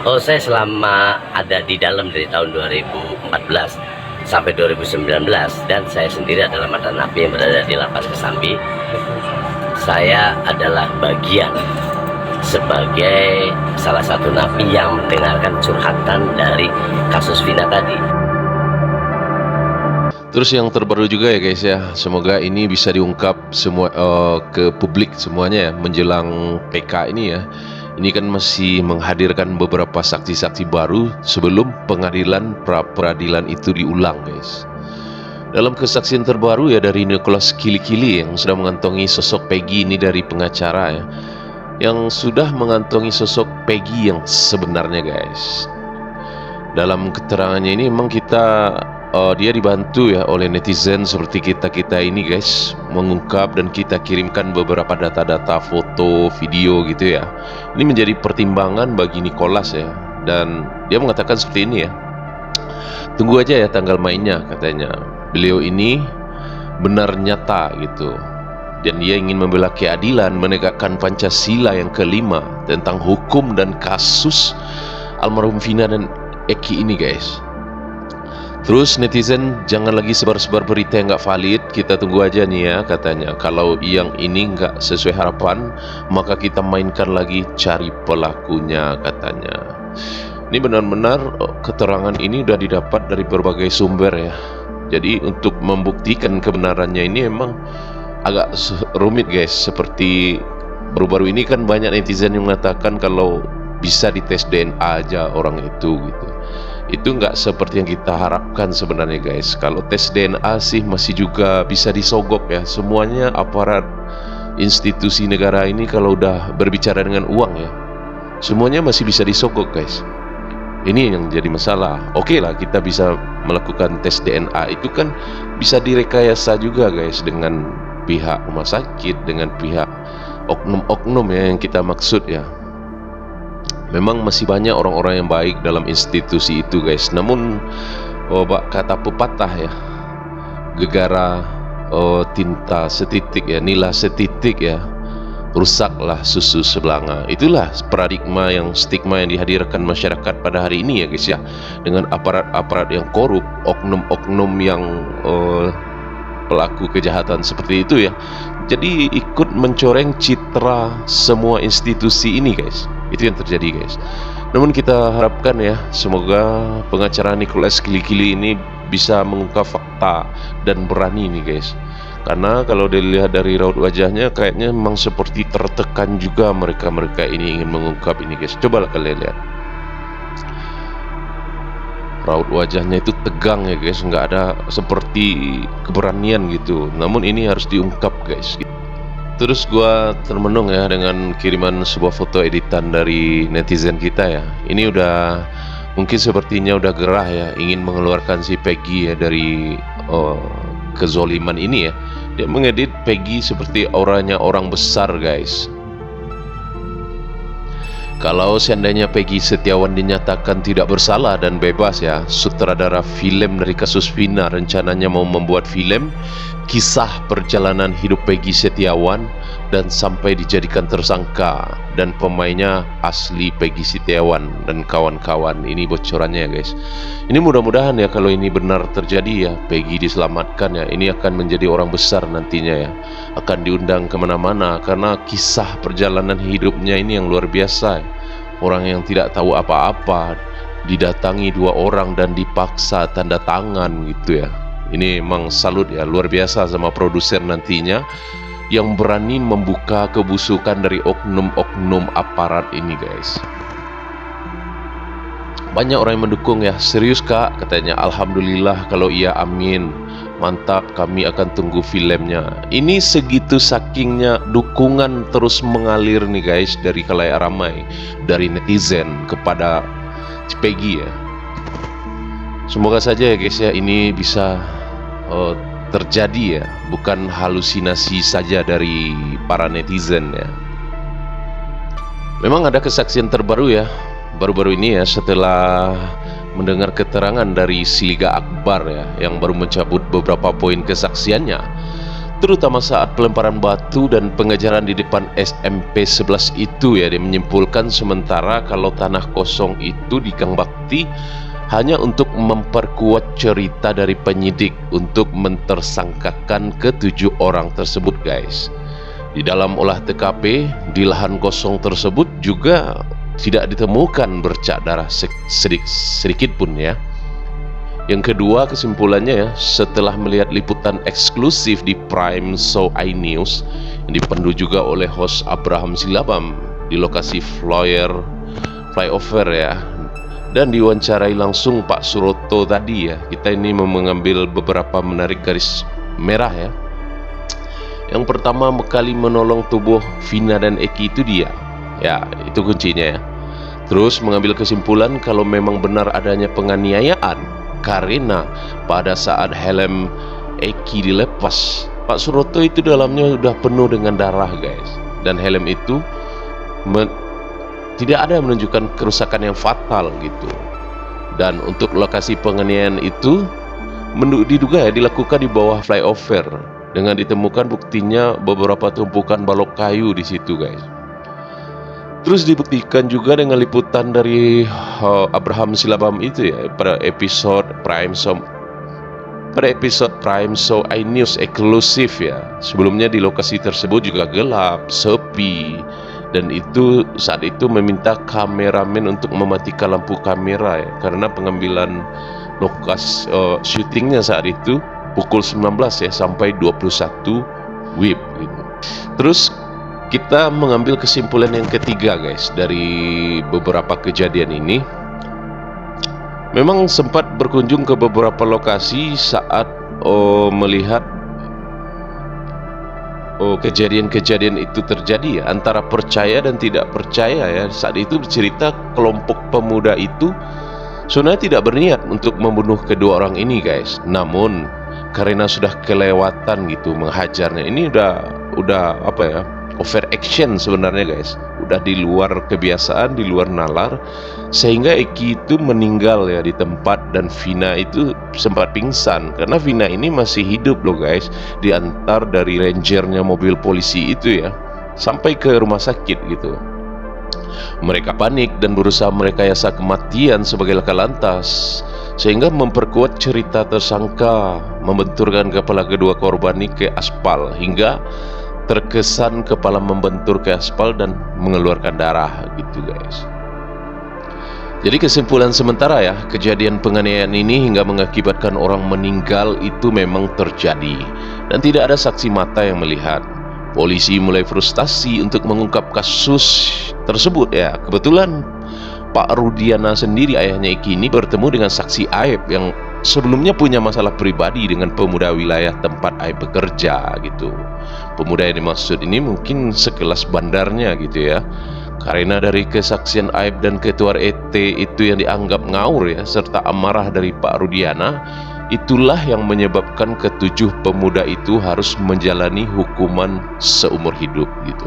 Oh, saya selama ada di dalam dari tahun 2014 sampai 2019, dan saya sendiri adalah mantan napi yang berada di Lapas Kesambi. Saya adalah bagian sebagai salah satu napi yang mendengarkan curhatan dari kasus Vina tadi. Terus yang terbaru juga ya guys ya, semoga ini bisa diungkap semua ke publik semuanya ya, menjelang PK ini ya. Ini kan masih menghadirkan beberapa saksi-saksi baru sebelum peradilan itu diulang guys. Dalam kesaksian terbaru ya dari Nicholas Kili-Kili yang sudah mengantongi sosok Peggy ini dari pengacara ya, yang sudah mengantongi sosok Peggy yang sebenarnya guys. Dalam keterangannya ini memang dia dibantu ya oleh netizen seperti kita ini guys, mengungkap dan kita kirimkan beberapa data-data foto, video gitu ya. Ini menjadi pertimbangan bagi Nicholas ya, dan dia mengatakan seperti ini ya. Tunggu aja ya tanggal mainnya katanya. Beliau ini benar nyata gitu, dan dia ingin membela keadilan, menegakkan Pancasila yang kelima tentang hukum dan kasus almarhum Vina dan Eki ini guys. Terus netizen jangan lagi sebar-sebar berita yang nggak valid, kita tunggu aja nih ya katanya. Kalau yang ini nggak sesuai harapan, maka kita mainkan lagi cari pelakunya katanya. Ini benar-benar keterangan ini udah didapat dari berbagai sumber ya. Jadi untuk membuktikan kebenarannya ini emang agak rumit guys. Seperti baru-baru ini kan banyak netizen yang mengatakan kalau bisa dites DNA aja orang itu gitu. Itu nggak seperti yang kita harapkan sebenarnya guys. Kalau tes DNA sih masih juga bisa disogok ya. Semuanya aparat institusi negara ini kalau udah berbicara dengan uang ya, semuanya masih bisa disogok guys. Ini yang jadi masalah. Oke lah, kita bisa melakukan tes DNA, itu kan bisa direkayasa juga guys, dengan pihak rumah sakit, dengan pihak oknum-oknum ya yang kita maksud ya. Memang masih banyak orang-orang yang baik dalam institusi itu guys. Namun kata pepatah ya, gegara tinta setitik ya, nila setitik ya, rusaklah susu sebelanga. Itulah paradigma yang stigma yang dihadirkan masyarakat pada hari ini ya guys ya, dengan aparat-aparat yang korup, oknum-oknum yang pelaku kejahatan seperti itu ya. Jadi ikut mencoreng citra semua institusi ini guys. Itu yang terjadi guys. Namun kita harapkan ya, semoga pengacara Nicholas Kili-Kili ini bisa mengungkap fakta dan berani nih guys. Karena kalau dilihat dari raut wajahnya kayaknya memang seperti tertekan juga mereka ini ingin mengungkap ini guys. Cobalah kalian lihat. Raut wajahnya itu tegang ya guys, nggak ada seperti keberanian gitu. Namun ini harus diungkap guys. Terus gua termenung ya dengan kiriman sebuah foto editan dari netizen kita ya. Ini udah mungkin sepertinya udah gerah ya, ingin mengeluarkan si Peggy ya dari kezoliman ini ya. Dia mengedit Peggy seperti auranya orang besar guys. Kalau seandainya Peggy Setiawan dinyatakan tidak bersalah dan bebas ya, sutradara film dari kasus Vina rencananya mau membuat film kisah perjalanan hidup Peggy Setiawan dan sampai dijadikan tersangka, dan pemainnya asli Peggy Setiawan dan kawan-kawan. Ini bocorannya ya guys. Ini mudah-mudahan ya kalau ini benar terjadi ya, Peggy diselamatkan ya. Ini akan menjadi orang besar nantinya ya, akan diundang kemana-mana karena kisah perjalanan hidupnya ini yang luar biasa. Orang yang tidak tahu apa-apa didatangi dua orang dan dipaksa tanda tangan gitu ya. Ini memang salut ya, luar biasa sama produser nantinya yang berani membuka kebusukan dari oknum-oknum aparat ini guys. Banyak orang yang mendukung ya. Serius kak katanya, alhamdulillah kalau iya, amin, mantap, kami akan tunggu filmnya. Ini segitu sakingnya dukungan terus mengalir nih guys dari khalayak ramai, dari netizen kepada Peggy ya. Semoga saja ya guys ya ini bisa terjadi ya, bukan halusinasi saja dari para netizen ya. Memang ada kesaksian terbaru ya, baru-baru ini ya, setelah mendengar keterangan dari Siliga Akbar ya, yang baru mencabut beberapa poin kesaksiannya. terutama saat pelemparan batu dan pengejaran di depan SMP 11 itu ya, dia menyimpulkan sementara kalau tanah kosong itu di Kang Bakti hanya untuk memperkuat cerita dari penyidik untuk mentersangkakan ke-7 orang tersebut guys. Di dalam olah TKP di lahan kosong tersebut juga tidak ditemukan bercak darah sedikit pun ya. Yang kedua kesimpulannya ya, setelah melihat liputan eksklusif di Prime Show iNews yang dipandu juga oleh host Abraham Silabam di lokasi flyover ya, dan diwawancarai langsung Pak Suroto tadi ya, kita ini mengambil beberapa menarik garis merah ya. Yang pertama kali menolong tubuh Vina dan Eki itu dia ya, itu kuncinya ya. Terus mengambil kesimpulan kalau memang benar adanya penganiayaan karena pada saat helm Eki dilepas, Pak Suroto itu dalamnya sudah penuh dengan darah guys, dan helm itu tidak ada menunjukkan kerusakan yang fatal gitu. Dan untuk lokasi penganiayaan itu diduga ya dilakukan di bawah flyover dengan ditemukan buktinya beberapa tumpukan balok kayu di situ guys. Terus dibuktikan juga dengan liputan dari Abraham Silabam itu ya pada episode Prime Show iNews eksklusif ya. Sebelumnya di lokasi tersebut juga gelap, sepi, dan itu saat itu meminta kameramen untuk mematikan lampu kamera ya, karena pengambilan lokasi syutingnya saat itu pukul 19 ya sampai 21 WIB gitu. Terus kita mengambil kesimpulan yang ketiga guys dari beberapa kejadian ini. Memang sempat berkunjung ke beberapa lokasi saat melihat kejadian-kejadian itu terjadi ya, antara percaya dan tidak percaya ya. Saat itu bercerita kelompok pemuda itu sebenarnya tidak berniat untuk membunuh kedua orang ini guys, namun karena sudah kelewatan gitu menghajarnya, ini udah apa ya, overaction sebenarnya guys, udah di luar kebiasaan, di luar nalar, sehingga Eki itu meninggal ya di tempat dan Vina itu sempat pingsan karena Vina ini masih hidup loh guys, diantar dari rangernya mobil polisi itu ya sampai ke rumah sakit gitu. Mereka panik dan berusaha merekayasa kematian sebagai laka lantas, sehingga memperkuat cerita tersangka membenturkan kepala kedua korban ini ke aspal hingga terkesan kepala membentur ke aspal dan mengeluarkan darah gitu guys. Jadi kesimpulan sementara ya, kejadian penganiayaan ini hingga mengakibatkan orang meninggal itu memang terjadi dan tidak ada saksi mata yang melihat. Polisi mulai frustasi untuk mengungkap kasus tersebut ya. Kebetulan Pak Rudiana sendiri, ayahnya Eki ini, bertemu dengan saksi Aib yang sebelumnya punya masalah pribadi dengan pemuda wilayah tempat Aib bekerja gitu. Pemuda yang dimaksud ini mungkin sekelas bandarnya gitu ya. Karena dari kesaksian Aib dan ketua RT itu yang dianggap ngawur ya, serta amarah dari Pak Rudiana, itulah yang menyebabkan ke-7 pemuda itu harus menjalani hukuman seumur hidup gitu.